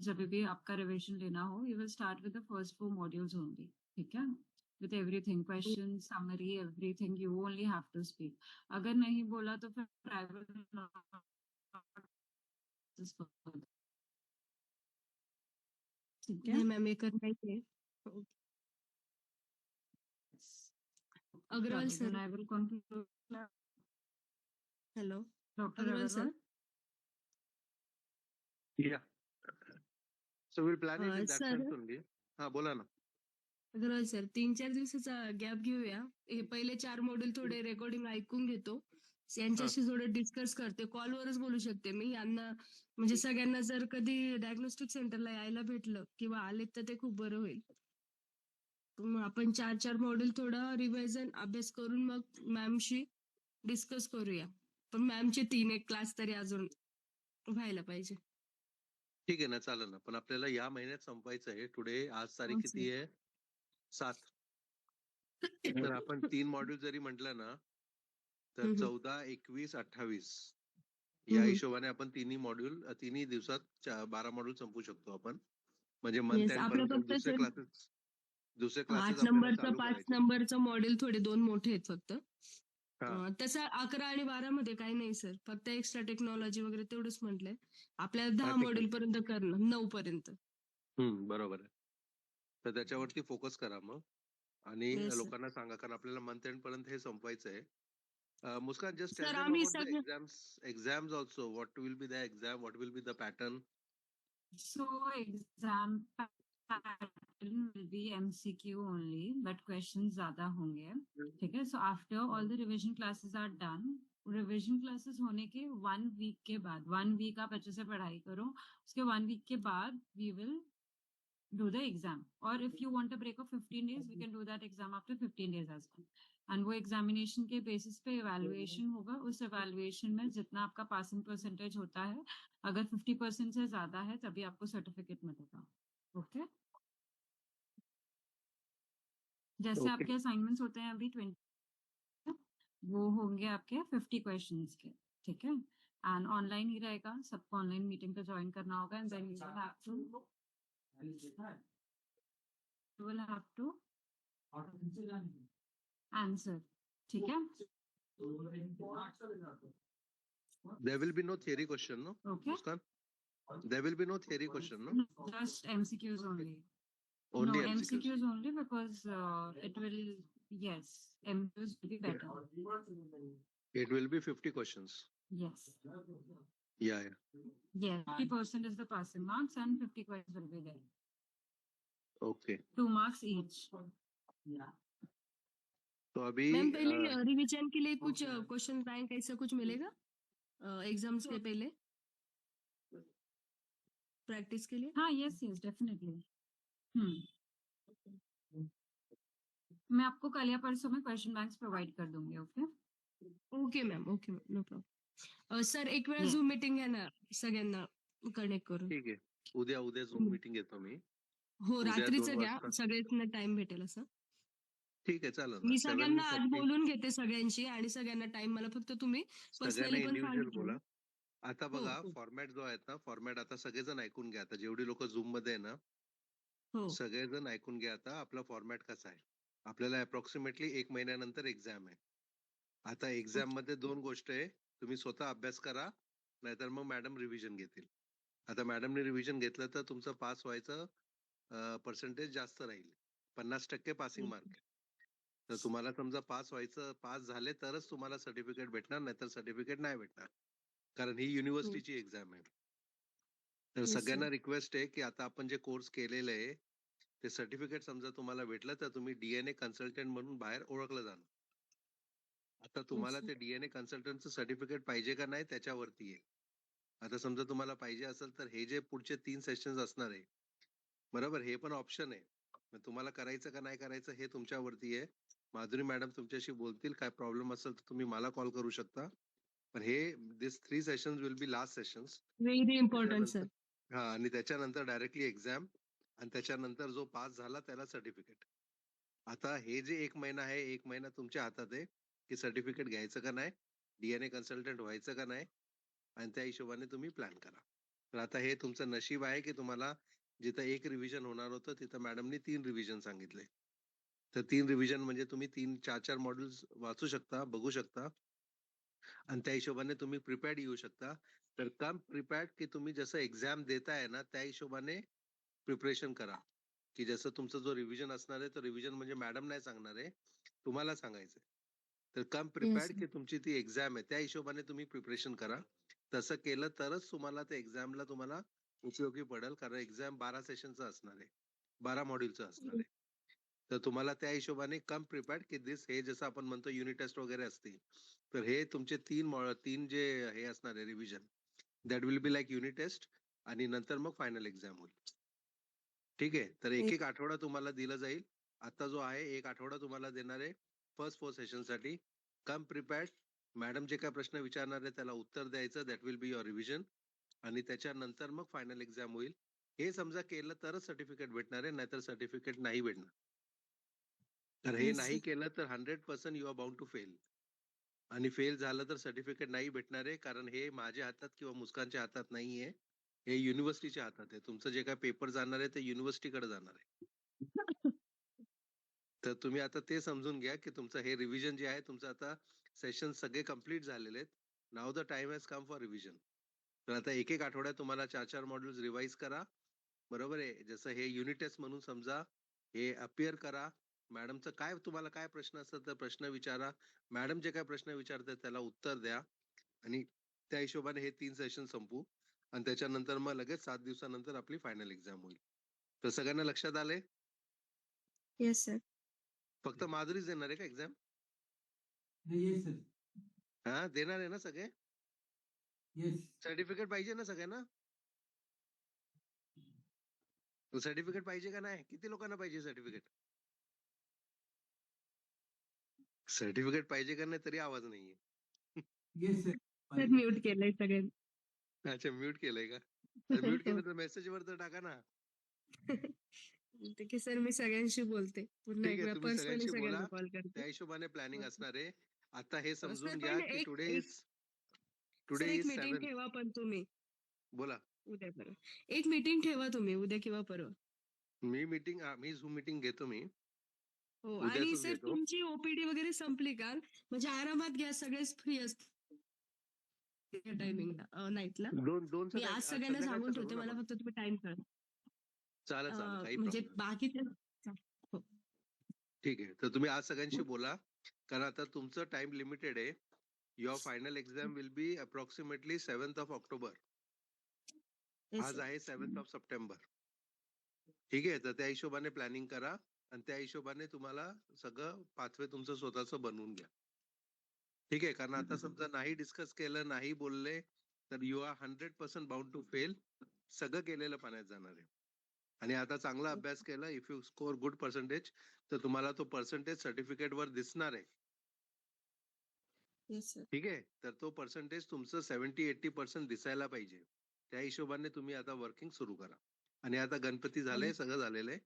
जब भी आपका रिवीजन लेना हो you will start with the first 4 modules only, ठीक है? With everything, question summary everything, you only have to speak. अगर नहीं बोला तो फिर आई विल नॉट, ठीक है? नहीं मैम, ये करना ही है। अग्रवाल चलो then sir. I will conclude. Hello doctor Agarwal sir. Agarwal. Yeah. So we'll plan it in that sir sense only. हाँ बोला ना. अग्रवाल सर, 3 4 दिवसाचा गॅप घेऊया. हे पहिले 4 मॉड्यूल थोडे रेकॉर्डिंग ऐकून घेतो. हाँ. यांच्याशी थोडं डिस्कस करते. कॉलवरच बोलू शकते मी यांना, म्हणजे सगळ्यांना जर कधी डायग्नोस्टिक सेंटरला यायला भेटलं किंवा आले तर ते खूप बरं होईल. तर मग आपण 4 मॉड्यूल थोडं रिव्हिजन अभ्यास करून मग मॅमशी डिस्कस करूया. पण मॅमचे 3 एक क्लास तरी अजून व्हायला पाहिजे. ठीक आहे ना, चालेल ना. पण आपल्याला या महिन्यात संपवायचं आहे. टुडे आज तारीख किती आहे? 7. तर आपण 3 मॉड्यूल जरी म्हटलं ना तर 14 21 28 या हिशोबाने आपण तिन्ही दिवसात 12 मॉड्यूल संपवू शकतो आपण. म्हणजे मंथ येस, एंड आपलं पर्यंत फक्त दुसरे सर क्लासेस 8 आपल्याला नंबरचं चालू 5 करायचे. नंबरचं मॉड्यूल थोडे 2 मोठे आहेत फक्त. हा. तसं 11 आणि 12 मध्ये काही नाही सर, फक्त एक्स्ट्रा टेक्नॉलॉजी वगैरे तेवढंच म्हटलंय. आपल्याला 10 मॉड्यूल पर्यंत करणं, 9 पर्यंत. बरोबर आहे. तर त्याच्यावरती फोकस करा मग आणि येस सर. लोकांना सांगा, कारण आपल्याला मंथ एंड पर्यंत हे संपवायचं आहे. Muskan, just tell sir them आम्ही about the सगळं exams also. What will be the exam? What will be the pattern? So exam pattern will be MCQ only, but questions ज़्यादा होंगे, ठीक है? So after all the revision classes are done, revision classes होने के 1 week के बाद, 1 week आप अच्छे से पढ़ाई करो, उसके 1 वीक के बाद we will do the exam, or if you want a break of 15 days we can do that exam after 15 days as well. And वो एग्जामिनेशन के बेसिस पे इवैल्यूएशन होगा, उस इवैल्यूएशन में जितना आपका पासिंग परसेंटेज होता है, अगर 50% से ज्यादा है तभी आपको सर्टिफिकेट मिलेगा, ओके? जैसे आपके असाइनमेंट्स होते हैं अभी 20, वो होंगे आपके 50 क्वेश्चंस के, ठीक है? एंड ऑनलाइन ही रहेगा, सबको ऑनलाइन मीटिंग पे ज्वाइन करना होगा and then you will have to answer, ठीक है? There will be no theory question, no? Okay. Muskan? There will be no theory question, no? Just MCQs only. Only No, MCQs. MCQs only because it will, yes, MCQs will be better. It will be 50 questions. Yes. Yeah. Yes. 50% is the passing marks and 50 questions will be there. Okay. 2 marks each. तो अभी ma'am पहले revision के लिए कुछ question bank ऐसा कुछ मिलेगा exams के पहले प्रैक्टिस के लिए? हाँ, yes, yes, definitely. मैं आपको कल या परसों में क्वेश्चन बैंक्स प्रोवाइड कर दूंगी, okay? Okay ma'am, no problem. Sir एक वेळा Yes. झूम मीटिंग घ्या ना सगळ्यांना कनेक्ट करून. ठीक आहे. उद्या झूम मीटिंग घेतो मी. हो, उद्या रात्रीचं 2 घ्या, वाजता. सगळ्यांना टाइम भेटेल असं. ठीक आहे, चालेल ना. मी सगळ्यांना आज 7:30 बोलून घेते सगळ्यांशी आणि सगळ्यांना टाइम, मला फक्त तुम्ही सगळ्यांना पर्सनली पण इंडिव्हिज्युअल सांगितलं. बोला. आता हो, बघा हो. फॉर्मॅट जो आहे ना, फॉर्मॅट आता सगळेजण ऐकून घ्या. आता जेवढी लोक झूम मध्ये आहे ना, हो. सगळेजण ऐकून घ्या आता आपला फॉर्मॅट कसा आहे. आपल्याला अप्रॉक्सिमेटली 1 महिन्यानंतर एक्झाम आहे. आता एक्झाम ओके. मध्ये 2 गोष्ट आहे. तुम्ही स्वतः अभ्यास करा, नाहीतर मग मॅडम रिव्हिजन घेतील. आता मॅडमने रिव्हिजन घेतलं तर तुमचं पास व्हायचं पर्सेंटेज जास्त राहील. 50% पासिंग मार्क आहे. तर तुम्हाला समजा पास झाले तरच तुम्हाला सर्टिफिकेट भेटणार, नाहीतर सर्टिफिकेट नाही भेटणार. कारण ही युनिव्हर्सिटीची एक्झाम आहे. तर येस सर. सगळ्यांना रिक्वेस्ट आहे की आता आपण जे कोर्स केलेले आहे ते सर्टिफिकेट समजा तुम्हाला भेटलं तर तुम्ही DNA कन्सल्टंट म्हणून बाहेर ओळखलं जाणार. आता तुम्हाला ते DNA कन्सल्टंटचं सर्टिफिकेट पाहिजे का नाही त्याच्यावरती आहे. आता समजा तुम्हाला पाहिजे असेल तर हे जे पुढचे 3 सेशन्स असणार आहे, बरोबर, हे पण ऑप्शन आहे. मग तुम्हाला करायचं का नाही करायचं हे तुमच्यावरती आहे. माधुरी मॅडम तुमच्याशी बोलतील. काय प्रॉब्लेम असेल तर तुम्ही मला कॉल करू शकता. पण हे this 3 sessions will be last sessions. Very important sir. हा, आणि त्याच्यानंतर डायरेक्टली एक्झाम, आणि त्याच्यानंतर जो पास झाला त्याला सर्टिफिकेट. आता हे जे 1 महिना आहे, 1 महिना तुमच्या हातात आहे की सर्टिफिकेट घ्यायचं का नाही, DNA कन्सल्टंट व्हायचं का नाही, आणि त्या हिशोबाने तुम्ही प्लॅन करा. तर आता हे तुमचं नशीब आहे की तुम्हाला जिथं 1 रिव्हिजन होणार होतं तिथं मॅडमनी 3 रिव्हिजन सांगितले. तर 3 रिव्हिजन म्हणजे तुम्ही 4 मॉड्यूल्स वाचू शकता, बघू शकता, आणि त्या हिशोबाने तुम्ही प्रिपेअर्ड येऊ शकता. तर कम प्रिपेअर्ड की तुम्ही जसं एक्झाम देताय ना त्या हिशोबाने प्रिपरेशन करा. की जसं तुमचा जो रिव्हिजन असणार आहे तो रिव्हिजन म्हणजे मॅडम नाही सांगणार आहे, तुम्हाला सांगायचं. तर कम प्रिपेअर्ड की तुमची ती एक्झाम आहे त्या हिशोबाने तुम्ही प्रिपरेशन करा. तसं केलं तरच तुम्हाला त्या एक्झामला तुम्हाला उपयोगी पडेल, कारण एक्झाम 12 सेशनचं असणार आहे, 12 मॉड्यूलचं असणार आहे. तर तुम्हाला त्या हिशोबाने कम प्रिपेअर्ड की दिस, हे जसं आपण म्हणतो युनिट टेस्ट वगैरे असते, तर हे तुमचे 3 जे हे असणार आहे revision, that will be like unit test, आणि नंतर मग फायनल एक्झाम होईल. ठीक आहे. तर एक आठवडा तुम्हाला दिला जाईल. आता जो आहे 1 आठवडा तुम्हाला देणार आहे फर्स्ट 4 सेशनसाठी. कम प्रिपेअर्ड. मॅडम जे काही प्रश्न विचारणार आहे त्याला उत्तर द्यायचं, that will be your revision, आणि त्याच्यानंतर मग फायनल एक्झाम होईल. हे समजा केलं तरच सर्टिफिकेट भेटणार आहे, नाहीतर सर्टिफिकेट नाही भेटणार. तर हे नाही केलं तर 100% you are bound to fail. आणि फेल झालं तर सर्टिफिकेट नाही भेटणार आहे, कारण हे माझ्या हातात किंवा मुस्कानच्या हातात नाहीये. हे युनिव्हर्सिटीच्या हातात आहे. तुमचं जे काही पेपर जाणार आहे ते युनिव्हर्सिटीकडे जाणार आहे. तर तुम्ही आता ते समजून घ्या की तुमचं हे रिव्हिजन जे आहे, तुमचं आता सेशन सगळे कंप्लीट झालेले आहेत. नाव the time has come for revision. तर आता 1 आठवड्यात तुम्हाला 4 मॉड्यूल्स रिवाइज करा. बरोबर आहे. जसं हे युनिट टेस्ट म्हणून समजा, हे अपियर करा. मॅडमचं काय, तुम्हाला काय प्रश्न असतात तर प्रश्न विचारा. मॅडम जे काय प्रश्न विचारतात त्याला उत्तर द्या, आणि त्या हिशोबाने हे 3 सेशन संपू, आणि त्याच्यानंतर मग लगेच 7 दिवसानंतर आपली फायनल एक्झाम होईल. तर सगळ्यांना लक्षात आलंय? Yes sir. फक्त माधुरीच देणार आहे का एक्झाम? Yes sir. हा, देणार आहे ना सगळे? येस. सर्टिफिकेट पाहिजे ना सगळ्यांना? सर्टिफिकेट पाहिजे का नाही? किती लोकांना पाहिजे सर्टिफिकेट? सर्टिफिकेट पाहिजे का नाही तरी आवाज नाहीये. Yes sir. सर म्यूट केलंय सगळे. अच्छा, म्यूट केलंय का? म्यूट केलं तर मेसेज वर तर टाका ना. ठीक आहे सर, मी सगळ्यांशी बोलते. पुन्हा ठीक आहे, एकदा तुम्ही पर्सनली सगळ्यांशी बोला. सगळ्यांना कॉल करते. त्या हिशोबाने प्लॅनिंग असणार आहे. आता हे सर समजून पण घ्या की एक टुडे एक इज सर एक मीटिंग 7. ठेवा पण तुम्ही बोला. उद्या परवा. एक मीटिंग ठेवा तुम्ही उद्या किंवा परवा. मी झूम मीटिंग घेतो मी. हो, आणि उद्याच सर घेतो. तुमची ओपीडी वगैरे संपली का? म्हणजे आरामात घ्या, सगळेच फ्री असतील टायमिंगला नाईटला. दोन मी आज सगळ्यांना सांगून ठेवते, मला फक्त तुम्ही टाइम कळवा. चालेल, काही म्हणजे प्रॉब्लेम. बाकीचे हो. ठीक आहे. तर तुम्ही आज सगळ्यांशी बोला, कारण आता तुमचं टाइम लिमिटेड आहे. Your final exam will be approximately 7th of October. Yes, आज sir. आहे 7th ऑफ सप्टेंबर. ठीक आहे. तर त्या हिशोबाने प्लॅनिंग करा, आणि त्या हिशोबाने तुम्हाला सगळं पाथवे तुमचं स्वतःचं बनवून घ्या. ठीक आहे. कारण आता समजा नाही डिस्कस केलं, नाही बोलले, तर you are 100% bound to fail. सगळं केलेलं पाण्यात जाणार आहे. आणि आता चांगला अभ्यास केला, if you score good percentage, तर तुम्हाला तो पर्सेंटेज सर्टिफिकेट वर दिसणार आहे. Yes, sir. ठीक आहे. तर तो पर्सेंटेज तुमचं 70-80% दिसायला पाहिजे. त्या हिशोबाने तुम्ही आता वर्किंग सुरू करा. आणि आता गणपती झाले, सगळं झालेलं आहे.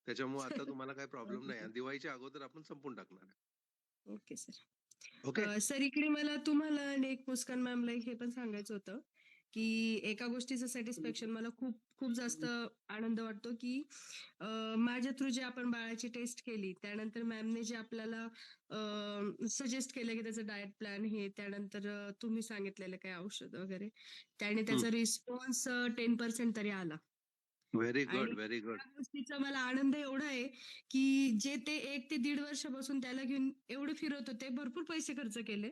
त्याच्यामुळे आता तुम्हाला काही प्रॉब्लेम नाही, आणि दिवाळीच्या अगोदर आपण संपून टाकणार आहे. Okay sir. ओके. सर इकडे मला तुम्हाला आणि एक मुस्कान मॅमला हे पण सांगायचं होतं की एका गोष्टीचं सॅटिस्फॅक्शन मला खूप खूप जास्त आनंद वाटतो की माझ्या थ्रू जे आपण बाळाची टेस्ट केली त्यानंतर मॅमने जे आपल्याला सजेस्ट केलं की त्याचं डाएट प्लॅन हे त्यानंतर तुम्ही सांगितलेलं काही औषध वगैरे त्याने त्याचा रिस्पॉन्स 10% तरी आला. व्हेरी आणि गुड, व्हेरी गुड. त्या गोष्टीचा मला आनंद एवढा आहे की जे ते 1 ते 1.5 वर्षापासून त्याला घेऊन एवढे फिरत होते, भरपूर पैसे खर्च केले.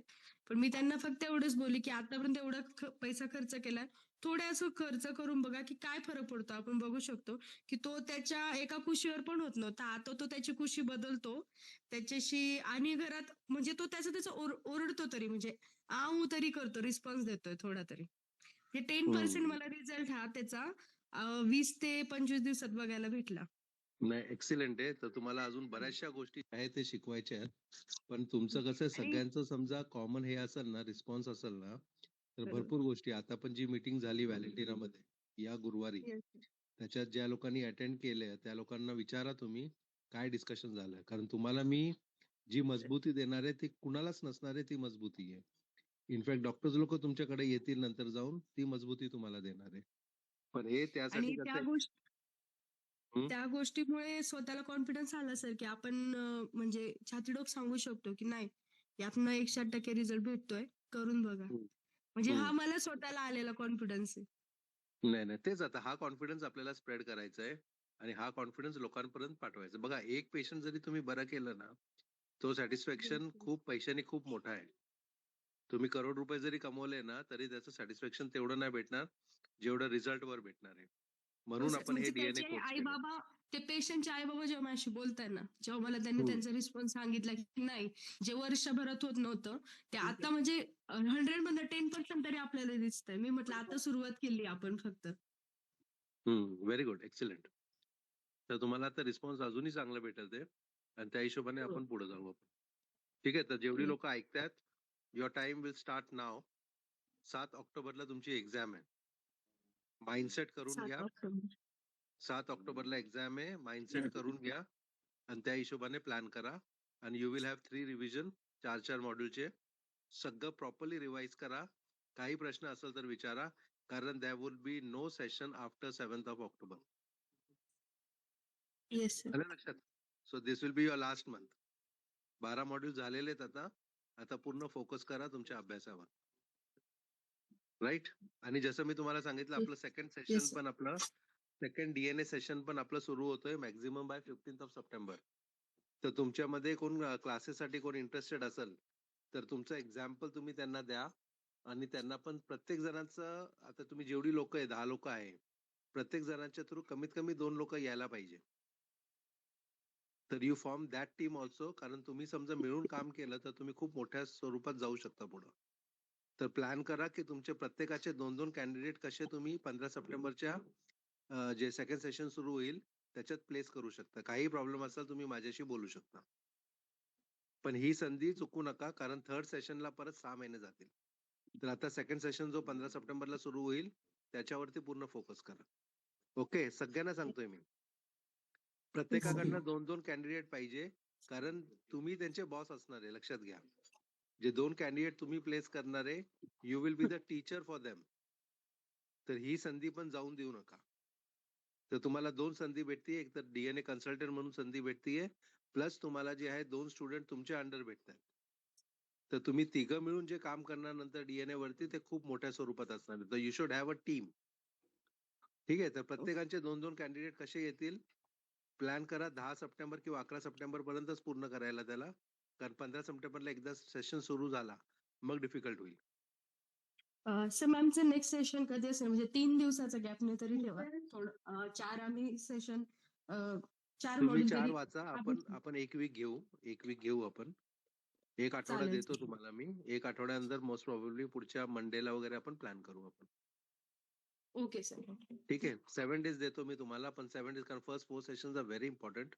पण मी त्यांना फक्त एवढंच बोलली की आतापर्यंत एवढा पैसा खर्च केलाय. थोडे असं खर्च करून बघा की काय फरक पडतो. आपण बघू शकतो की तो त्याच्या एका कुशीवर पण होत नव्हता. आता तो त्याची कुशी बदलतो. त्याच्याशी आणि घरात म्हणजे तो त्याचं ओरडतो तरी म्हणजे आऊ तरी करतो, रिस्पॉन्स देतोय थोडा तरी. हे 10% मला रिझल्ट हा त्याचा 20 ते 25 दिवसात बघायला भेटला. नाही, एक्सिलेंट आहे. तर तुम्हाला अजून बऱ्याचशा गोष्टी आहेत ते शिकवायच्या आहेत. पण तुमचं कसं आहे, आणि सगळ्यांचं समजा कॉमन हे असेल ना, रिस्पॉन्स असेल ना, तर बरोबर. भरपूर गोष्टी. आता पण जी मीटिंग झाली व्हॅलेंटिनामध्ये या गुरुवारी, Yes. त्याच्यात ज्या लोकांनी अटेंड केले त्या लोकांना विचारा तुम्ही काय डिस्कशन झालं. कारण तुम्हाला मी जी मजबूती देणार आहे ती कुणालाच नसणार आहे, ती मजबूती आहे. इनफॅक्ट डॉक्टर्स लोक तुमच्याकडे येतील नंतर जाऊन, ती मजबूती तुम्हाला देणार आहे. पण हे त्यासाठी आणि कसं त्या आहे. गोष्टी हं? त्या गोष्टीमुळे स्वतःला कॉन्फिडन्स आला सर की आपण म्हणजे छातीडोक सांगू शकतो की नाही यातनं 100% रिझल्ट भेटतोय, करून बघा. हं. म्हणजे हं. हा मला स्वतःला आलेला कॉन्फिडन्स आहे. नाही, नाही. तेच आता हा कॉन्फिडन्स आपल्याला स्प्रेड करायचा आहे आणि हा कॉन्फिडन्स लोकांपर्यंत पाठवायचा. बघा, एक पेशंट जरी तुम्ही बरं केलं ना, तो सॅटिस्फॅक्शन खूप पैशाने खूप मोठा आहे. तुम्ही करोड रुपये जरी कमवले ना, तरी त्याचं सॅटिस्फॅक्शन तेवढं नाही भेटणार, जेवढं रिझल्टवर भेटणार आहे. हो म्हणून सर. आपण हे म्हणजे डीएनए त्याचे कोर्स केले. आई-बाबा, ते पेशंटचे आई-बाबा जेव्हा माझ्याशी बोलताय ना, जेव्हा मला त्यांनी हं. त्यांचा रिस्पॉन्स सांगितला की नाही, जे वर्षभरात होत नव्हतं, ते आता म्हणजे 100 मधनं 10% तरी आपल्याला दिसतंय. मी म्हटलं आता सुरुवात केली आपण फक्त. Very good, excellent. तर तुम्हाला आता रिस्पॉन्स अजूनही चांगला भेटत आहे आणि त्या हिशोबाने हो. आपण पुढे जाऊ आपण. ठीक आहे, तर जेवढी येस. लोक ऐकतायत, युअर टाइम विल स्टार्ट नाव. 7 ऑक्टोबरला तुमची एक्झाम आहे. माइंडसेट करून 7 घ्या. ऑक्टोबर. 7 ऑक्टोबरला एक्झाम आहे. माइंडसेट करून घ्या आणि त्या हिशोबाने प्लॅन करा. आणि यू विल हॅव 3 रिव्हिजन, 4 मॉड्यूलचे. सगळं प्रॉपरली रिवाइज करा. काही प्रश्न असेल तर विचारा, कारण there will be no session after 7th of October. Yes sir. आलं लक्षात? So this will be your last month. 12 module झालेले आहेत आता. आता पूर्ण फोकस करा तुमच्या अभ्यासावर. राईट? आणि जसं मी तुम्हाला सांगितलं, आपलं सेकंड सेशन येस सर. पण आपलं सेकंड डीएनए सेशन पण आपलं सुरू होतोय maximum bye 15th of September. तर तुमच्यामध्ये कोण क्लासेससाठी कोण इंटरेस्टेड असेल, तर तुमचं एक्झाम्पल तुम्ही त्यांना द्या आणि त्यांना पण प्रत्येक जणांचं, आता तुम्ही जेवढी लोक आहे, 10 लोक आहे, प्रत्येक जणांच्या थ्रू कमीत कमी 2 लोक यायला पाहिजे. तर you form that team also, कारण तुम्ही समजा मिळून काम केलं तर तुम्ही खूप मोठ्या स्वरूपात जाऊ शकता पुढं. तर प्लॅन करा की तुमचे प्रत्येकाचे 2-2 कॅन्डिडेट कसे तुम्ही 15 सप्टेंबरच्या जे सेकंड सेशन सुरू होईल त्याच्यात प्लेस करू शकता. काही प्रॉब्लेम असेल तुम्ही माझ्याशी बोलू शकता. पण ही संधी चुकू नका, कारण थर्ड सेशनला परत 6 महिने जातील. तर आता सेकंड सेशन जो 15 सप्टेंबरला सुरू होईल त्याच्यावरती पूर्ण फोकस करा. ओके, सगळ्यांना सांगतोय मी. प्रत्येकाकडनं 2-2 कॅन्डिडेट पाहिजे, कारण तुम्ही त्यांचे बॉस असणार आहे, लक्षात घ्या. जे 2 कॅन्डिडेट तुम्ही प्लेस करणार आहे, you will be the teacher for them. तर ही संधी पण जाऊन देऊ नका. तर तुम्हाला 2 संधी भेटते. एक तर डीएनए कन्सल्टंट म्हणून संधी भेटतीये, प्लस तुम्हाला जे आहे 2 स्टुडंट तुमच्या अंडर भेटतात. तर तुम्ही तिघं मिळून जे काम करणार नंतर डीएनए वरती, ते खूप मोठ्या स्वरूपात असणार आहे. तर you should have a team. ठीक आहे, तर प्रत्येकाचे 2-2 कॅन्डिडेट कसे येतील प्लॅन करा. 10 सप्टेंबर किंवा 11 सप्टेंबर पर्यंतच पूर्ण करायला त्याला, कारण 15 सप्टेंबरला एकदा सेशन सुरू झाला मग डिफिकल्ट होईल. सर मॅमचं नेक्स्ट सेशन कधी असेल म्हणजे 3 दिवसाचा गॅपने तरी ठेवा. थोडं 4 आम्ही सेशन 4 तुम्ही मॉड्यूल 4 तरी वाचा. आम्ही आपण एक वीक घेऊ. एक वीक घेऊ आपण. एक आठवडा चालेल. देतो तुम्हाला मी. एक आठवड्यानंतर मोस्ट प्रोबॅबली पुढच्या मंडेला वगैरे आपण प्लॅन करू आपण. Okay sir. ठीक आहे, 7 डेज देतो मी तुम्हाला, पण 7 डेज, कारण first 4 sessions are very important.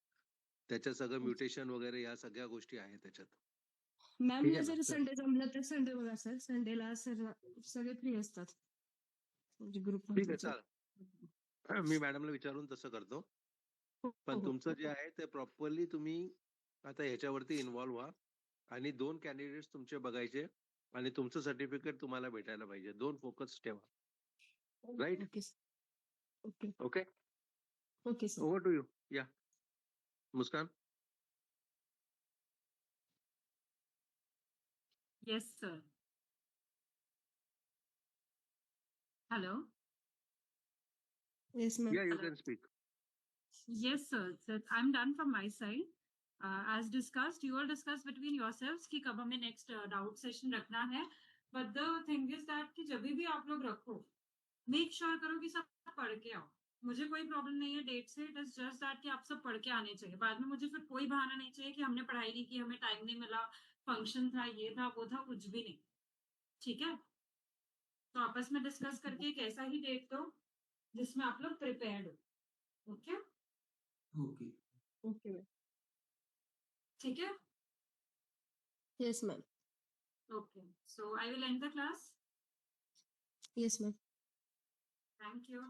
त्याच्यात सगळं म्युटेशन वगैरे या सगळ्या गोष्टी आहेत त्याच्यात. ठीक मॅमला आहे ना? जर संडे जमलं तर संडे बघा सर. संडेला सर सगळे फ्री असतात. म्हणजे ग्रुप ठीक आहे, महत्वाचा. चालेल. मी मॅडमला विचारून तसं करतो. हो पण हो. तुमचं जे आहे ते प्रॉपरली तुम्ही आता ह्याच्यावरती इन्व्हॉल्व्ह व्हा आणि 2 कॅन्डिडेट्स तुमचे बघायचे आणि तुमचं सर्टिफिकेट तुम्हाला भेटायला पाहिजे. 2 फोकस ठेवा. Right? Okay, sir. Okay. Okay. Okay, sir. Over to you. Yeah. Muskan. Yes, sir. Hello. Yes, ma'am. Yeah, you Hello. can speak. Yes, sir. So I'm done from my side. As discussed, you all discuss between yourselves कि कब हमें next doubt session रखना है. But the thing is that कि जब भी आप लोग रखो, make sure करो कि सब पढ़ के आओ. मुझे कोई प्रॉब्लम नहीं है डेट से. इट इज जस्ट दैट कि आप सब पढ़ के आने चाहिए. बाद में मुझे फिर कोई बहाना नहीं चाहिए कि हमने पढ़ाई नहीं की, हमें टाइम नहीं मिला, फंक्शन था, ये था, वो था, कुछ भी नहीं. ठीक है. तो आपस में डिस्कस करके एक ऐसा ही डेट दो जिसमें आप लोग प्रिपेयर्ड हो. ओके. Okay. Okay, ma'am. ठीक है. Yes, ma'am. Okay. So I will and the class. Yes, ma'am. Thank you.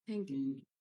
Thank you. Thank you.